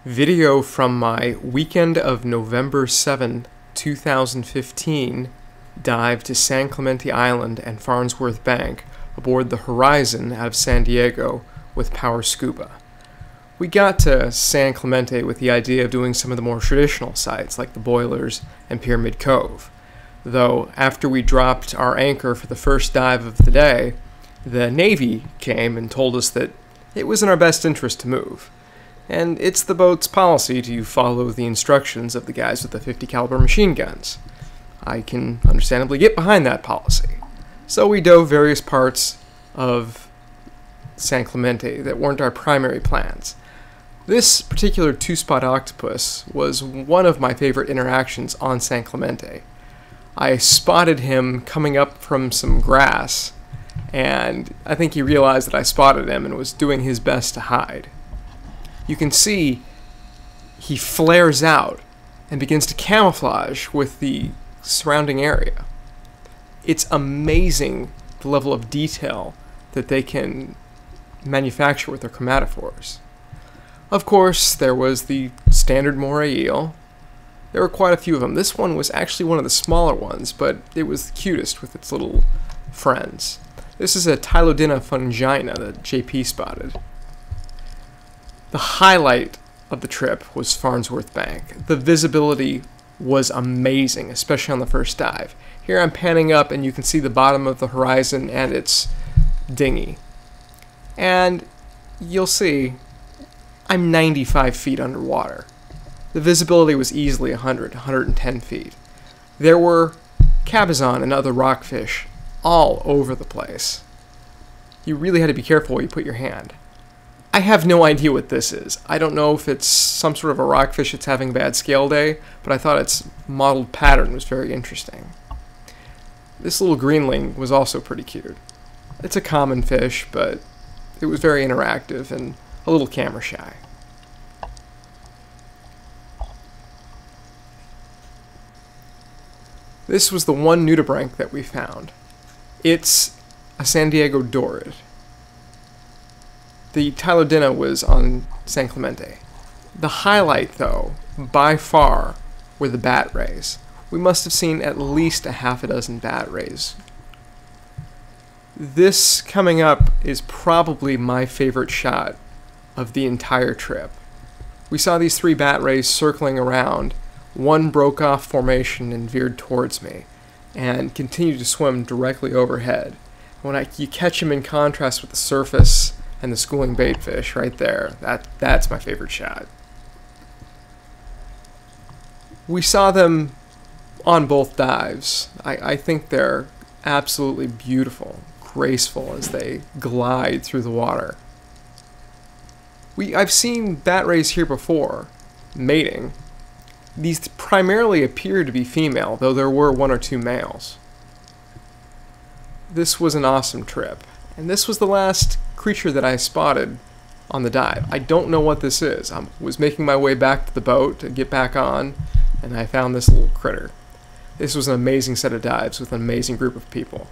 Video from my weekend of November 7, 2015 dive to San Clemente Island and Farnsworth Bank aboard the Horizon out of San Diego with Power Scuba. We got to San Clemente with the idea of doing some of the more traditional sites like the Boilers and Pyramid Cove, though after we dropped our anchor for the first dive of the day, the Navy came and told us that it was in our best interest to move. And it's the boat's policy to follow the instructions of the guys with the .50 caliber machine guns. I can understandably get behind that policy. So we dove various parts of San Clemente that weren't our primary plans. This particular two-spot octopus was one of my favorite interactions on San Clemente. I spotted him coming up from some grass, and I think he realized that I spotted him and was doing his best to hide. You can see he flares out and begins to camouflage with the surrounding area. It's amazing the level of detail that they can manufacture with their chromatophores. Of course, there was the standard moray eel. There were quite a few of them. This one was actually one of the smaller ones, but it was the cutest with its little friends. This is a Tylodina fungina that JP spotted. The highlight of the trip was Farnsworth Bank. The visibility was amazing, especially on the first dive. Here I'm panning up and you can see the bottom of the Horizon and its dinghy. And you'll see I'm 95 feet underwater. The visibility was easily 110 feet. There were cabezon and other rockfish all over the place. You really had to be careful where you put your hand. I have no idea what this is. I don't know if it's some sort of a rockfish that's having a bad scale day, but I thought its mottled pattern was very interesting. This little greenling was also pretty cute. It's a common fish, but it was very interactive and a little camera shy. This was the one nudibranch that we found. It's a San Diego Dorid. The Tylodina was on San Clemente. The highlight, though, by far, were the bat rays. We must have seen at least a half a dozen bat rays. This coming up is probably my favorite shot of the entire trip. We saw these three bat rays circling around. One broke off formation and veered towards me, and continued to swim directly overhead. When you catch him in contrast with the surface and the schooling baitfish right there, that's my favorite shot. We saw them on both dives. I think they're absolutely beautiful, graceful as they glide through the water. I've seen bat rays here before, mating. These primarily appear to be female, though there were one or two males. This was an awesome trip, and this was the last creature that I spotted on the dive. I don't know what this is. I was making my way back to the boat to get back on, and I found this little critter. This was an amazing set of dives with an amazing group of people.